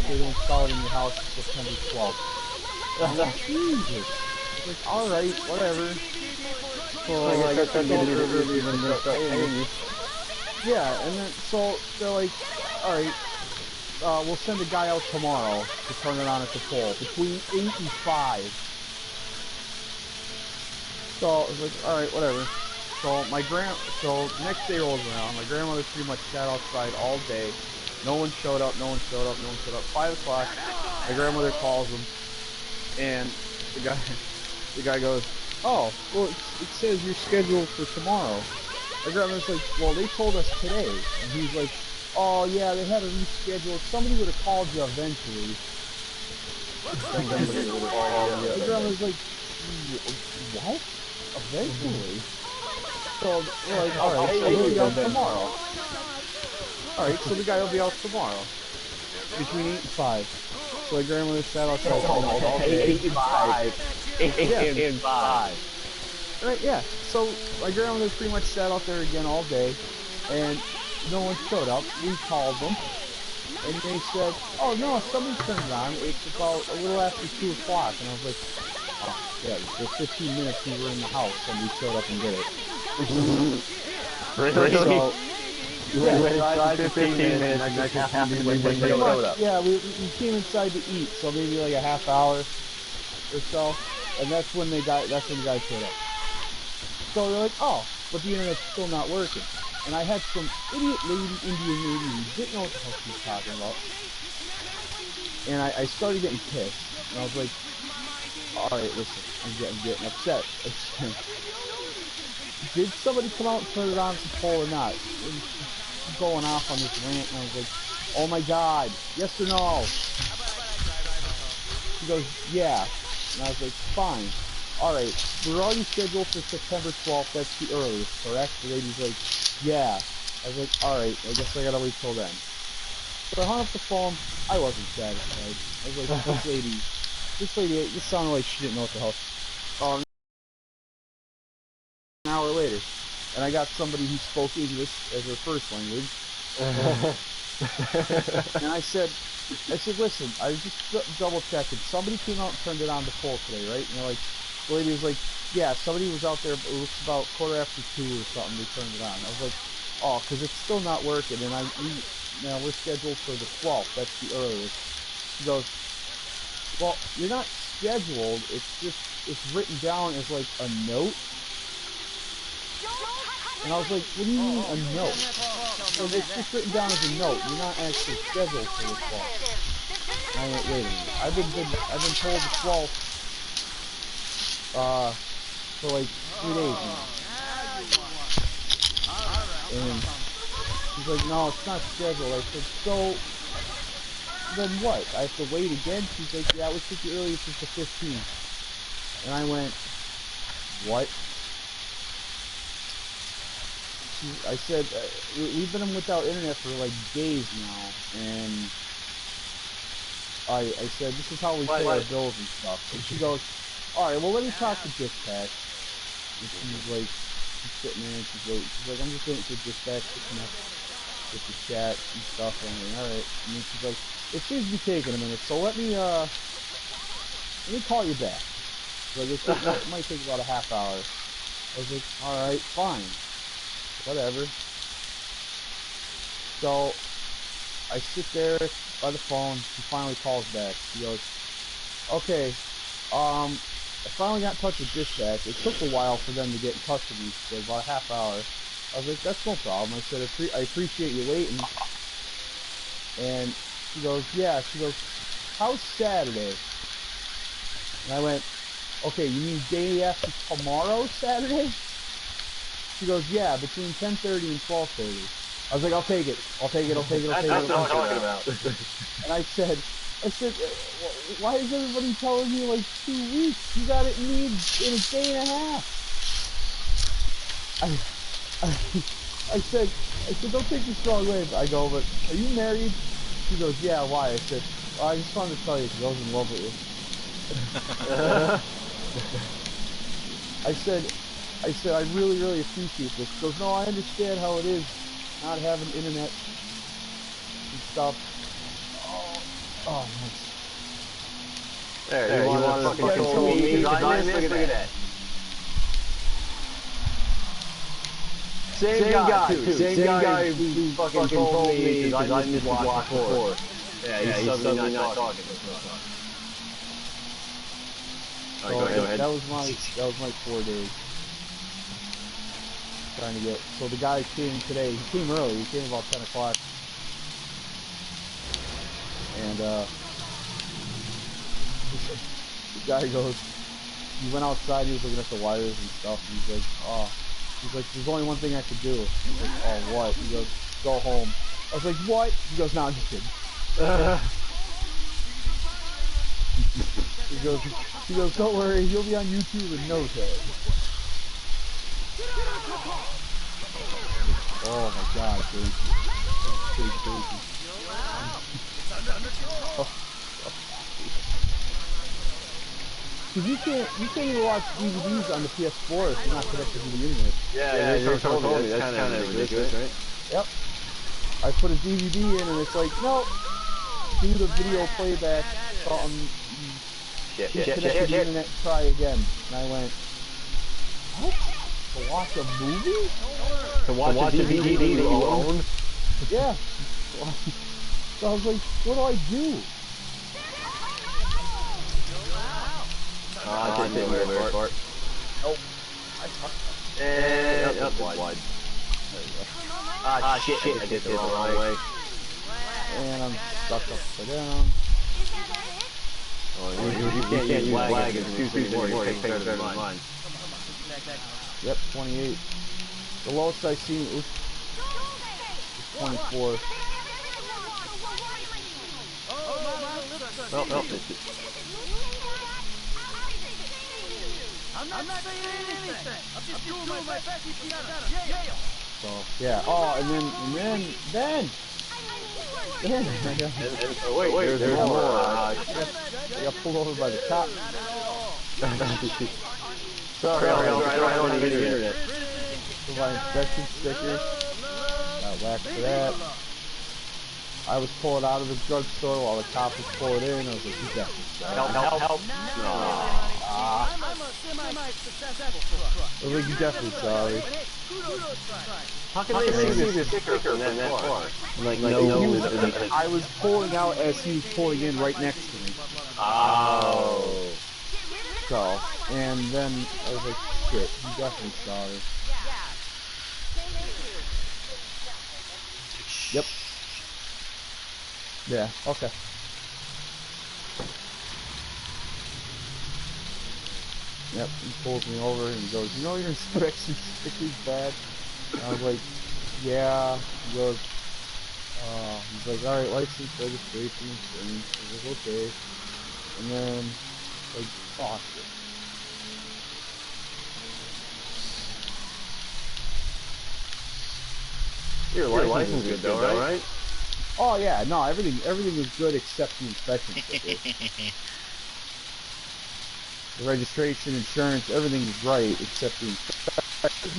okay to install it in your house September 12th. I'm like, Jesus. It's like, alright, whatever. So I So guess I that's guess how I you do go it early early so and they then start start paying me. paying you. Yeah, and then so they're like, alright, we'll send a guy out tomorrow to turn it on at the pole between 8 and 5. So I was like, alright, whatever. So next day rolls around. My grandmother pretty much sat outside all day. No one showed up. No one showed up. No one showed up. 5 o'clock. My grandmother calls him, and the guy, the guy goes, "Oh, well, it says you're scheduled for tomorrow." My grandmother's like, "Well, they told us today," and he's like, "Oh yeah, they had to reschedule. Somebody would have called you eventually." Somebody would have called you My eventually. grandmother's like, "What? Eventually?" So we're like, "All right, I'll so pay he'll you be out eventually. tomorrow." All right, so the guy will be out tomorrow between 8 and 5. So my grandmother sat outside pretty much all day. 8 and 5. 8 Yeah. and 5. Right, yeah. So my grandmother pretty much sat out there again all day, and no one showed up. We called them, and they said, "Oh no, somebody turned it on. It's about a little after 2 o'clock." And I was like, "Oh yeah, for 15 minutes we were in the house, somebody showed up and did it." Really? So You yeah, went inside for 15 minutes and that just happened when they pretty much showed up. yeah. We came inside to eat, so maybe like a half hour or so, and that's when the guy showed up. So they're like, "Oh, but the internet's still not working." And I had some idiot lady, Indian lady, who didn't know what the hell she was talking about. And I started getting pissed. And I was like, "Alright, listen, I'm getting upset." I said, "Did somebody come out and turn it on at the pole or not?" And she's going off on this rant, and I was like, "Oh my god, yes or no?" She goes, "Yeah." And I was like, "Fine. Alright, we're already scheduled for September 12th. That's the earliest, correct?" The lady's like, "Yeah." I was like, "Alright, I guess I gotta wait till then." So I hung up the phone. I wasn't satisfied. I was like, this lady, this sounded like she didn't know what the hell. Oh, an hour later. And I got somebody who spoke English as their first language. And I said, "Listen, I was just double checking. Somebody came out and turned it on the pole today, right?" And they're like, the lady was like, "Yeah, somebody was out there. It was about 2:15 or something. They turned it on." I was like, "Oh, because it's still not working, and we're scheduled for the 12th. That's the earliest." She goes, "Well, you're not scheduled. It's written down as like a note." And I was like, "What do you mean a note?" So it's just written down as a note. You're not actually scheduled for the 12th. I went, "Wait a minute. I've been told the 12th for like 3 days now." And she's like, "No, it's not scheduled." I said, "So then what? I have to wait again?" She's like, "Yeah, we think the earliest is the 15th." And I went, "What?" I said, "We've been without internet for like days now, and I said, this is how we pay our bills and stuff." And she goes, "Alright, well let me talk to dispatch." And she's like, she's sitting there and she's waiting. She's like, "I'm just waiting for dispatch to connect with the chat and stuff." And I'm like, "Alright." And then she's like, "It seems to be taking a minute, so let me call you back." Like, it might take about a half hour. I was like, "Alright, fine. Whatever." So I sit there by the phone. She finally calls back. She goes, "Okay, I finally got in touch with dispatch. It took a while for them to get in touch with me. She said about a half hour." I was like, "That's no problem." I said, "I appreciate you waiting." And she goes, "Yeah." She goes, "How's Saturday?" And I went, "Okay, you mean day after tomorrow, Saturday?" She goes, "Yeah, between 10:30 and 12:30. I was like, "I'll take it. I'll take it. I'll take it. I'll take it." That's what I'm talking about. And I said, "Why is everybody telling me like 2 weeks? You got it in a day and a half." I said, "Don't take this the wrong way." I go, "But are you married?" She goes, "Yeah, why?" I said, "Well, I just wanted to tell you because I was in love with you." I said, "I really, really appreciate this." She goes, "No, I understand how it is not having internet and stuff." Oh, nice. There, you want to fucking control me because I miss? Look at that. Same guy, too. Same guy who fucking told me because I missed the block before. Yeah, he's suddenly not talking. So Alright, go ahead. that was my 4 days. Trying to get, so the guy came today, he came early, he came about 10 o'clock. And the guy goes, he went outside, he was looking at the wires and stuff, and he's like, oh, there's only one thing I could do. He's like, oh, what? He goes, go home. I was like, what? He goes, no, I'm just kidding. He goes, don't worry, you'll be on YouTube in no time. Oh my god, crazy. Crazy. Cause you can't even watch DVDs on the PS4 if you're not connected to the internet. Yeah, you told me. That's kind of ridiculous, right? Yep. I put a DVD in and it's like, no, do the video playback, connect to the internet, try again. And I went, what? To watch a movie? To watch a DVD that you own? Yeah. So I was like, what do I do? I didn't wear part. Nope. And up wide. Shit, I did it the wrong way. And I'm stuck upside down. Oh, you can't use lag as an excuse anymore. You take better than mine. Yep, 28. The lowest I've seen was 24. No. I'm not saying anything. I'm just doing my best to keep it up. So, yeah. Oh, and then. Wait, there's more. I got pulled over by the cop. Sorry, I don't need internet. For my inspection sticker. Got whacked for that. I was pulling out of the drugstore while the cop was pulling in. I was like, you got this. Help. I was like, you're definitely sorry. How can they see the sticker from that far? I was pulling out as he was pulling in right next to me. Oh. So, and then I was like, shit, I'm definitely sorry. Yep. Yeah, okay. Yep, he pulls me over and he goes, you know your inspection sticker's bad? And I was like, yeah. He goes, he's like, alright, license, registration, insurance. I was like, okay. And then, like, oh shit. Your license is good though, right? Oh yeah, no, everything is good except the inspection sticker. The registration, insurance, everything is right except the inspection.